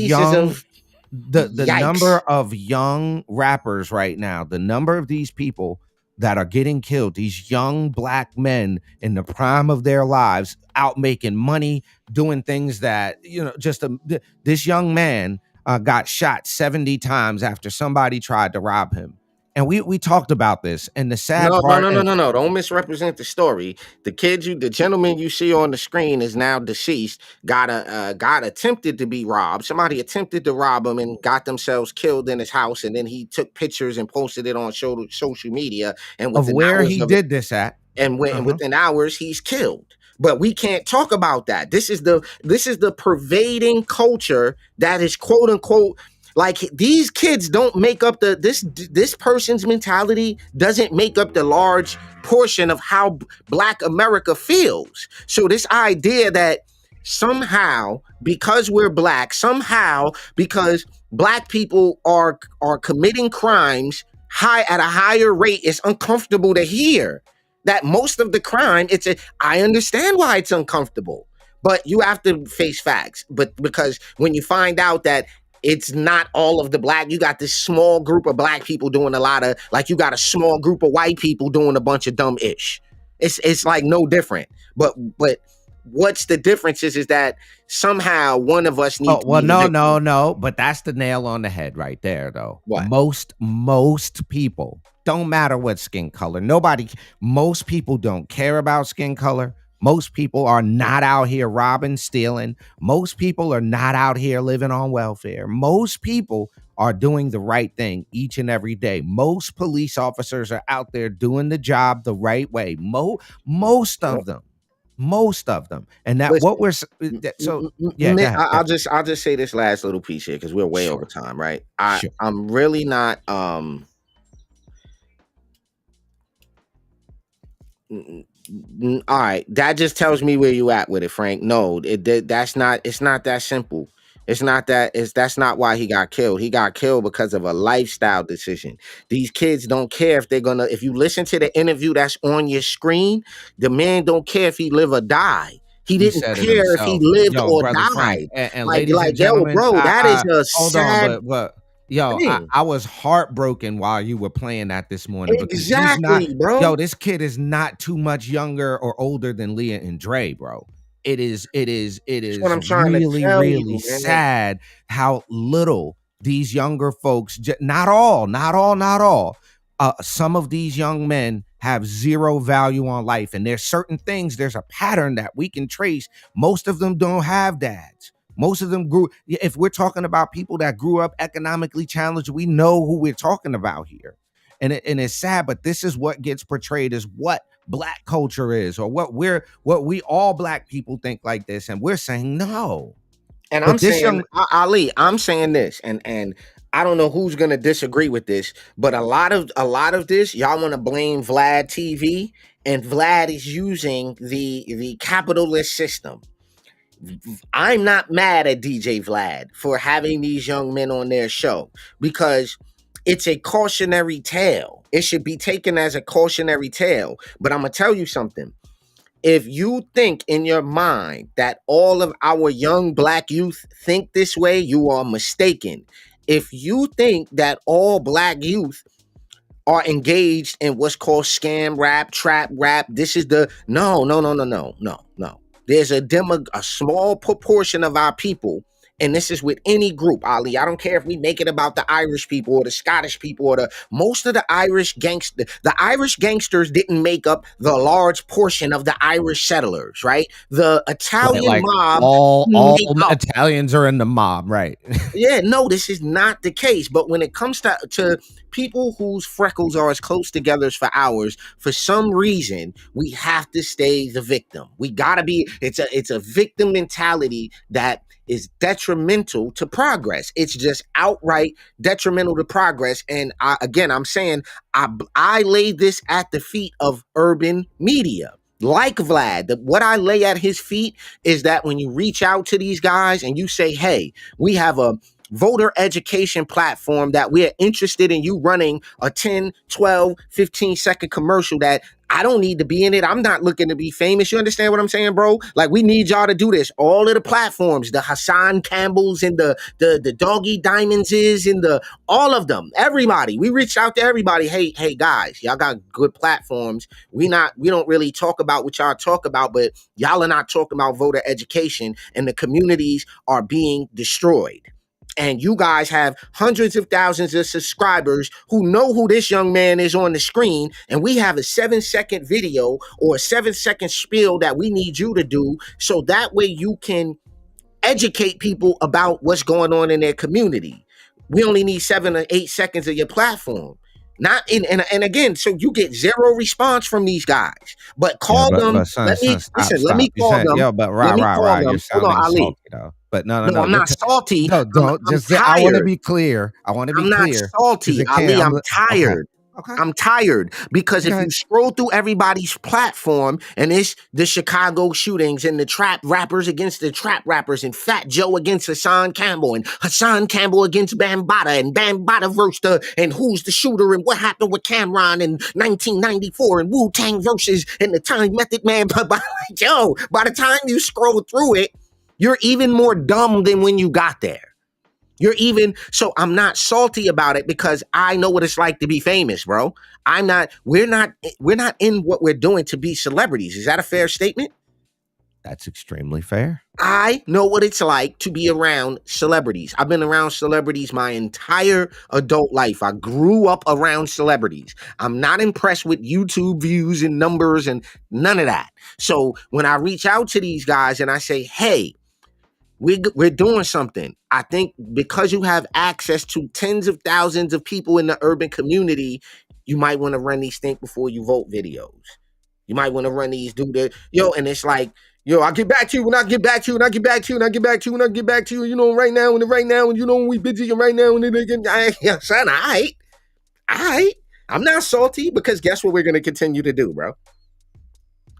number of young rappers right now, the number of these people that are getting killed, these young black men in the prime of their lives, out making money, doing things that, this young man got shot 70 times after somebody tried to rob him. And we talked about this, and the sad part. No. Don't misrepresent the story. The gentleman you see on the screen is now deceased. Got attempted to be robbed. Somebody attempted to rob him and got themselves killed in his house. And then he took pictures and posted it on social media. And of where he did this at. And within hours, he's killed. But we can't talk about that. This is the pervading culture that is quote unquote. Like, these kids don't make up this person's mentality doesn't make up the large portion of how Black America feels. So this idea that somehow, because we're Black, somehow because Black people are committing crimes at a higher rate, is uncomfortable to hear. That most of the crime, I understand why it's uncomfortable, but you have to face facts. But because when you find out that it's not all of the Black, you got this small group of Black people doing a lot of, like, you got a small group of white people doing a bunch of dumb ish. It's like no different. But what's the difference is that somehow one of us needs. No. But that's the nail on the head right there, though. What? Most people, don't matter what skin color. Most people don't care about skin color. Most people are not out here robbing, stealing. Most people are not out here living on welfare. Most people are doing the right thing each and every day. Most police officers are out there doing the job the right way. Most Well, of them. Most of them. And that what listen, we're so yeah, go ahead. I'll just say this last little piece here because we're way over Sure. time, right? Sure. I'm really not all right, that just tells me where you at with it, Frank. No, that's not. It's not that simple. It's not that. That's not why he got killed. He got killed because of a lifestyle decision. These kids don't care if they're gonna. If you listen to the interview that's on your screen, the man don't care if he live or die. He He didn't said it care if he himself. lived Yo, or brother Frank, died. and Like, ladies and yo, gentlemen, bro, that is a hold on, sad but yo, thing. I was heartbroken while you were playing that this morning because he's not. Exactly, bro. Yo, this kid is not too much younger or older than Leah and Dre, bro. It That's what is I'm trying to really, tell really you, man. Like, sad how little these younger folks. Not all, not all, not all. Some of these young men have zero value on life, and there's certain things. There's a pattern that we can trace. Most of them don't have dads. Most of them grew. If we're talking about people that grew up economically challenged, we know who we're talking about here. And it's sad, but this is what gets portrayed as what black culture is, or what we all black people think like this, and we're saying no. and I'm But this saying, young Ali, I'm saying this, and I don't know who's gonna disagree with this, but a lot of this, y'all want to blame Vlad TV, and Vlad is using the capitalist system. I'm not mad at DJ Vlad for having these young men on their show because it's a cautionary tale. It should be taken as a cautionary tale. But I'm gonna tell you something. If you think in your mind that all of our young black youth think this way, you are mistaken. If you think that all black youth are engaged in what's called scam rap, trap rap. This is the no. There's a small proportion of our people, and this is with any group, Ali. I don't care if we make it about the Irish people or the Scottish people or the most of the Irish gangsters didn't make up the large portion of the Irish settlers, right? The Italian like mob all make up. Italians are in the mob, right? Yeah, no, this is not the case. But when it comes to people whose freckles are as close together as for ours, for some reason, we have to stay the victim. We gotta be. It's a victim mentality that is detrimental to progress. It's just outright detrimental to progress. And I'm saying I lay this at the feet of urban media. Like Vlad, what I lay at his feet is that when you reach out to these guys and you say, hey, we have a voter education platform that we're interested in you running a 10, 12, 15-second commercial that I don't need to be in it. I'm not looking to be famous. You understand what I'm saying, bro? Like, we need y'all to do this. All of the platforms, the Hassan Campbells and the Doggy Diamonds is and the all of them. Everybody. We reached out to everybody. Hey guys, y'all got good platforms. We don't really talk about what y'all talk about, but y'all are not talking about voter education, and the communities are being destroyed. And you guys have hundreds of thousands of subscribers who know who this young man is on the screen, and we have a 7-second video or a 7-second spiel that we need you to do so that way you can educate people about what's going on in their community. We only need 7 or 8 seconds of your platform. Not in and again, so you get zero response from these guys. But Yeah, call them. but son, Let me stop, listen. Let me stop. You call saying, them. yo, but Let me call you're them. Hold on, sounding Ali. salty though. But no, No, I'm not salty. no, I'm don't I'm just. I want to tired. be clear. I want to be I'm not clear because salty, it Ali. can't. I'm Okay, tired. okay, I'm tired because if okay. you scroll through everybody's platform and it's the Chicago shootings and the trap rappers against the trap rappers and Fat Joe against Hassan Campbell and Hassan Campbell against Bambaataa and Bambaataa versus and who's the shooter and what happened with Cameron in 1994 and Wu-Tang versus and the Time Method Man. But by the time you scroll through it, you're even more dumb than when you got there. So I'm not salty about it because I know what it's like to be famous, bro. We're not in what we're doing to be celebrities. Is that a fair statement? That's extremely fair. I know what it's like to be around celebrities. I've been around celebrities my entire adult life. I grew up around celebrities. I'm not impressed with YouTube views and numbers and none of that. So when I reach out to these guys and I say, hey, we're doing something. I think because you have access to tens of thousands of people in the urban community, you might want to run these think before you vote videos. You might want to run these, do the and it's like, I'll get back to you when I get back to you, and I get back to you, and I get back to you, and I get back to you, right now, and when we busy, and right now, and then again, son, all right. I'm not salty because guess what we're gonna continue to do, bro?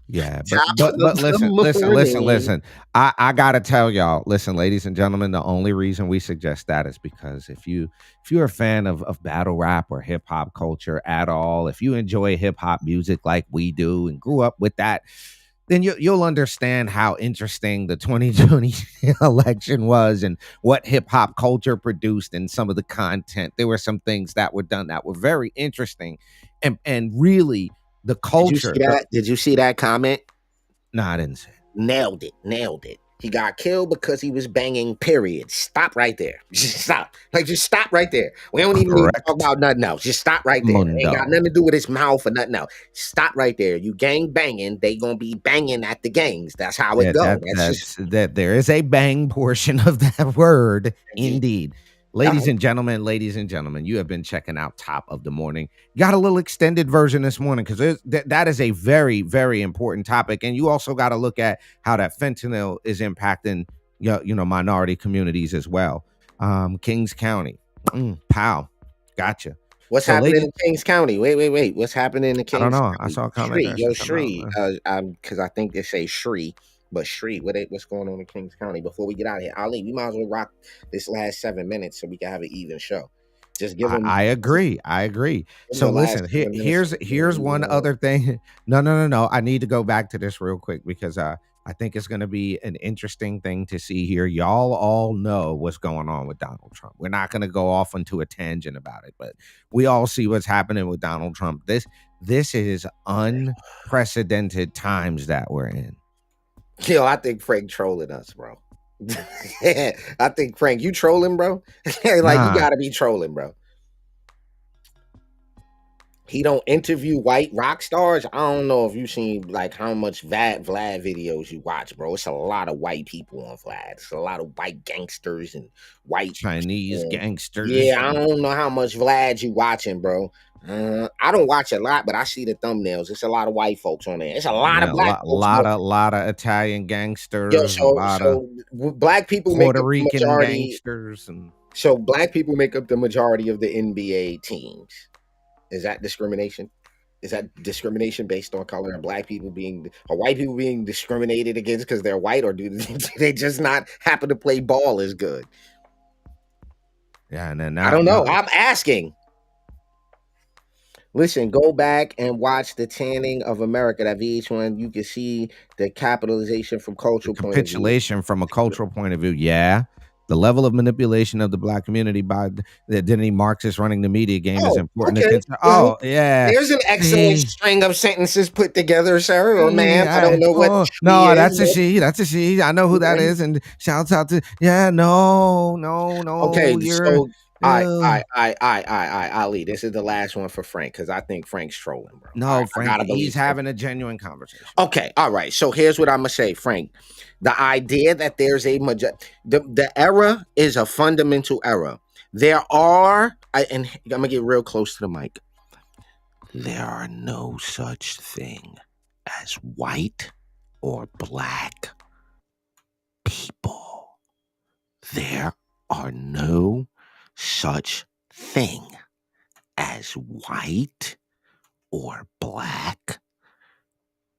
Yeah, Top but of the morning. listen. I gotta tell y'all, listen, ladies and gentlemen, the only reason we suggest that is because if you're a fan of battle rap or hip hop culture at all, if you enjoy hip hop music like we do and grew up with that, then you'll understand how interesting the 2020 election was and what hip hop culture produced and some of the content. There were some things that were done that were very interesting, and really the Did you see culture. that? Did you see that comment? No, I didn't say it. Nailed it. He got killed because he was banging, period. Stop right there. Just stop. Just stop right there. We don't even need to talk about nothing else. Just stop right there. It ain't got nothing to do with his mouth or nothing else. Stop right there. You gang banging, they gonna be banging at the gangs. That's how it goes. That there is a bang portion of that word, indeed. Ladies and gentlemen, you have been checking out Top of the Morning. Got a little extended version this morning because that is a very, very important topic. And you also got to look at how that fentanyl is impacting minority communities as well. Kings County. Pow. Gotcha. What's happening in Kings County? Wait. What's happening in Kings County? I don't know. I saw a comment. Shri. Because I think they say Shri. But Shri, what's going on in Kings County? Before we get out of here, Ali, we might as well rock this last 7 minutes so we can have an even show. Just give them. I agree. So listen, here's one other thing. No. I need to go back to this real quick because I think it's going to be an interesting thing to see here. Y'all all know what's going on with Donald Trump. We're not going to go off into a tangent about it, but we all see what's happening with Donald Trump. This is unprecedented times that we're in. I think Frank trolling us, bro. I think Frank, you trolling, bro. You gotta be trolling, bro. He don't interview white rock stars. I don't know if you seen how much Vlad videos you watch, bro. It's a lot of white people on Vlad. It's a lot of white gangsters and white Chinese gangsters. Yeah, I don't know how much Vlad you watching, bro. I don't watch a lot, but I see the thumbnails. It's a lot of white folks on there. It's a lot of black folks. A lot of Italian gangsters. So black people Puerto Rican gangsters, so black people make up the majority of the NBA teams. Is that discrimination? Is that discrimination based on color and white people being discriminated against because they're white, or do they just not happen to play ball as good? Yeah, and then I don't know. I'm asking. Listen, go back and watch The Tanning of America, that VH1. You can see the capitalization from cultural point of view. Capitulation from a cultural point of view. Yeah. The level of manipulation of the black community by the Marxists running the media game is important. Okay. Yeah. There's an excellent string of sentences put together, sir, or ma'am. I don't know what. No, that's a she. That's a she. I know who that is. And shouts out to, no. Okay, so Ali, this is the last one for Frank because I think Frank's trolling, bro. No, Frank, he's having a genuine conversation. Okay, all right. So here's what I'm gonna say, Frank. The idea that there's the error is a fundamental error. There are, and I'm gonna get real close to the mic. There are no such thing as white or black people. There are no such thing as white or black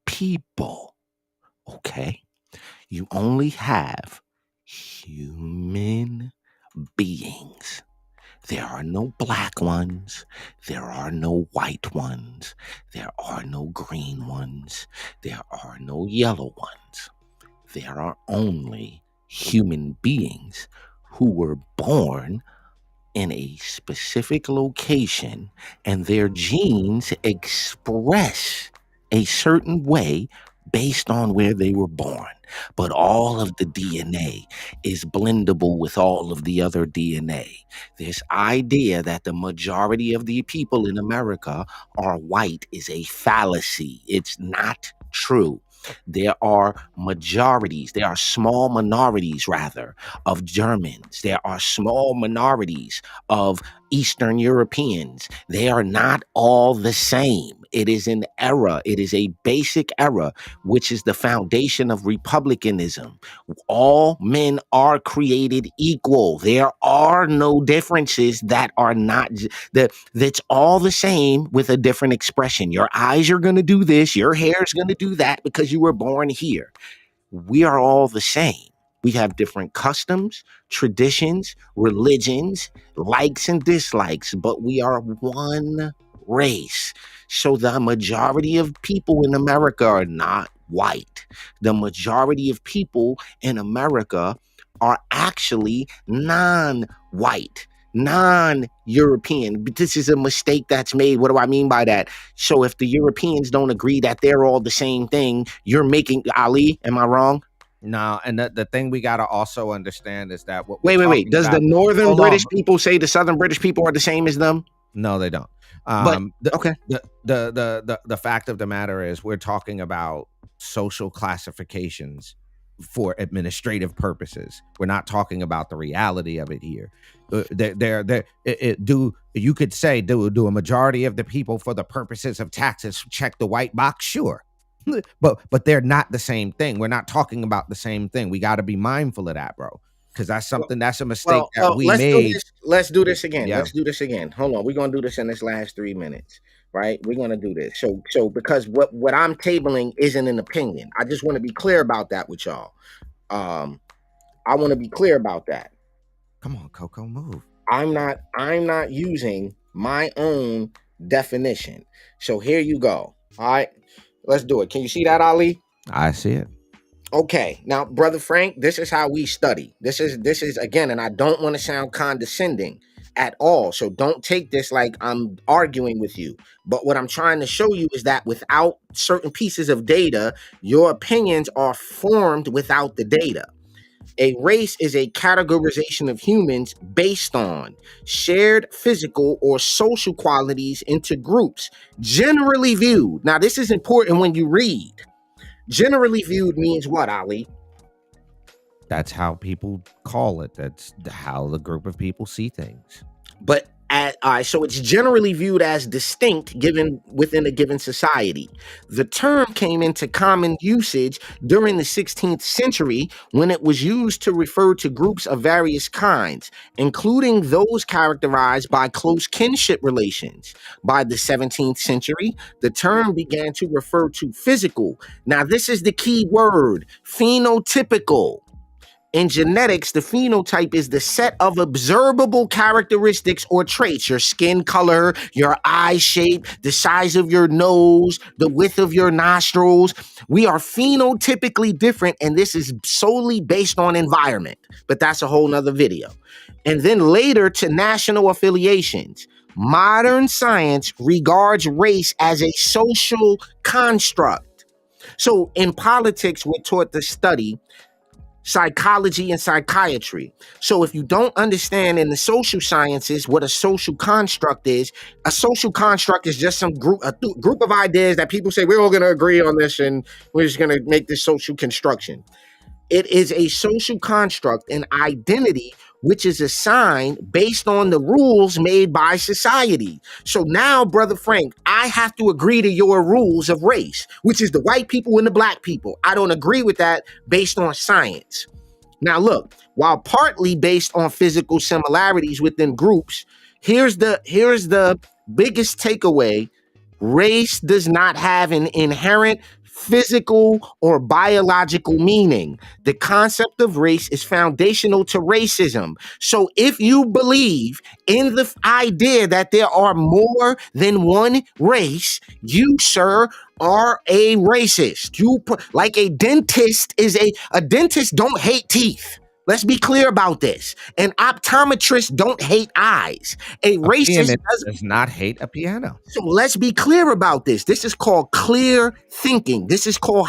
people. Okay? You only have human beings. There are no black ones. There are no white ones. There are no green ones. There are no yellow ones. There are only human beings who were born in a specific location and their genes express a certain way based on where they were born. but all of the DNA is blendable with all of the other DNA. This idea that the majority of the people in America are white is a fallacy. It's not true. There are majorities, there are small minorities, rather, of Germans. There are small minorities of Eastern Europeans. They are not all the same. It is an error. It is a basic error, which is the foundation of republicanism. All men are created equal. There are no differences that are not that's all the same with a different expression. Your eyes are going to do this, your hair is going to do that because you were born here. We are all the same. We have different customs, traditions, religions, likes and dislikes, but we are one race. So the majority of people in America are not white. The majority of people in America are actually non-white, non-European. But this is a mistake that's made. What do I mean by that? So if the Europeans don't agree that they're all the same thing, you're making Ali, am I wrong? No, and the thing we got to also understand is that what we're Wait. talking Does the about. northern Hold on. British people say the southern British people are the same as them? No, they don't. But The, okay. the fact of the matter is we're talking about social classifications for administrative purposes. We're not talking about the reality of it here. Do you could say do a majority of the people for the purposes of taxes check the white box? Sure. But they're not the same thing. We're not talking about the same thing. We got to be mindful of that, bro, because that's a mistake that we Let's do made. this. Let's do this again. Yeah. Let's do this again. Hold on. We're gonna do this in this last 3 minutes, right? We're gonna do this. So because what I'm tabling isn't an opinion. I just want to be clear about that with y'all. I want to be clear about that. Come on, Coco, move. I'm not using my own definition. So here you go. All right. Let's do it. Can you see that, Ali? I see it. Okay. Now, brother Frank, this is how we study. This is again, and I don't want to sound condescending at all. So don't take this like I'm arguing with you. But what I'm trying to show you is that without certain pieces of data, your opinions are formed without the data. A race is a categorization of humans based on shared physical or social qualities into groups, generally viewed. Now, this is important when you read. Generally viewed means what, Ali? That's how people call it. That's how the group of people see things. But so it's generally viewed as distinct given within a given society. The term came into common usage during the 16th century when it was used to refer to groups of various kinds, including those characterized by close kinship relations. By the 17th century, the term began to refer to physical. Now, this is the key word, phenotypical. In genetics, the phenotype is the set of observable characteristics or traits, your skin color, your eye shape, the size of your nose, the width of your nostrils. We are phenotypically different, and this is solely based on environment, but that's a whole nother video. And then later to national affiliations. Modern science regards race as a social construct. So in politics, we're taught to study psychology and psychiatry. So if you don't understand in the social sciences what a social construct is, a social construct is just some group of ideas that people say we're all going to agree on this and we're just going to make this social construction. It is a social construct, an identity which is assigned based on the rules made by society. So now, brother Frank, I have to agree to your rules of race, which is the white people and the black people. I don't agree with that based on science. Now, look, while partly based on physical similarities within groups, here's the biggest takeaway. Race does not have an inherent physical or biological meaning. The concept of race is foundational to racism. So if you believe in the idea that there are more than one race, you, sir, are a racist. You like a dentist is a dentist don't hate teeth. Let's be clear about this. An optometrist don't hate eyes. A A racist pianist does not hate a piano. so let's be clear about this. This is called clear thinking. This is called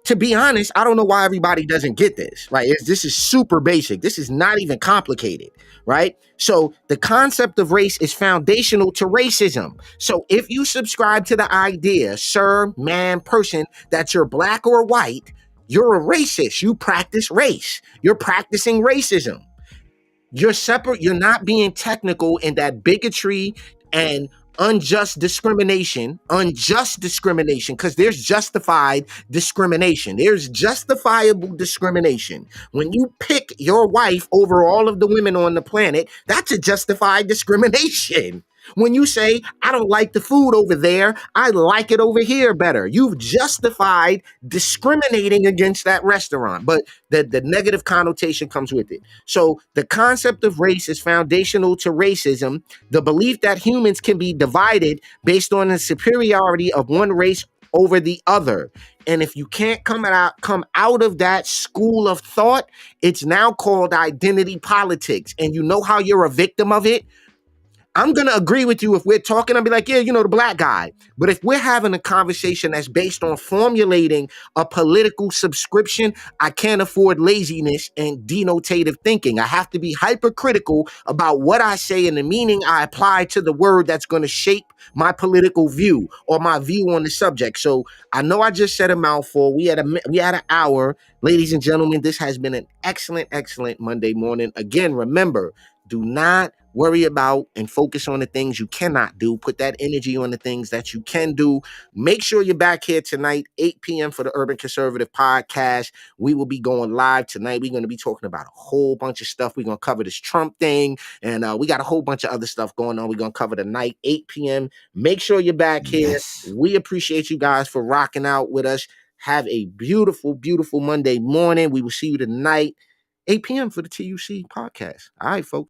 to be honest, I don't know why everybody doesn't get this, right? This is super basic. This is not even complicated, right? So the concept of race is foundational to racism. So if you subscribe to the idea, sir, man, person, that you're black or white, you're a racist. You practice race. You're practicing racism. You're not being technical in that bigotry and unjust discrimination, because there's justified discrimination. There's justifiable discrimination. When you pick your wife over all of the women on the planet, that's a justified discrimination. When you say, I don't like the food over there, I like it over here better, you've justified discriminating against that restaurant. But the negative connotation comes with it. So the concept of race is foundational to racism. The belief that humans can be divided based on the superiority of one race over the other. And if you can't come out of that school of thought, it's now called identity politics. And you know how you're a victim of it? I'm going to agree with you if we're talking. I'll be like, yeah, the black guy. But if we're having a conversation that's based on formulating a political subscription, I can't afford laziness and denotative thinking. I have to be hypercritical about what I say and the meaning I apply to the word that's going to shape my political view or my view on the subject. So I know I just said a mouthful. We had an hour. Ladies and gentlemen, this has been an excellent, excellent Monday morning. Again, remember, do not worry about and focus on the things you cannot do. Put that energy on the things that you can do. Make sure you're back here tonight, 8 p.m. for the Urban Conservative Podcast. We will be going live tonight. We're going to be talking about a whole bunch of stuff. We're going to cover this Trump thing, and we got a whole bunch of other stuff going on. We're going to cover tonight, 8 p.m. Make sure you're back here. Yes. We appreciate you guys for rocking out with us. Have a beautiful, beautiful Monday morning. We will see you tonight, 8 p.m. for the TUC Podcast. All right, folks.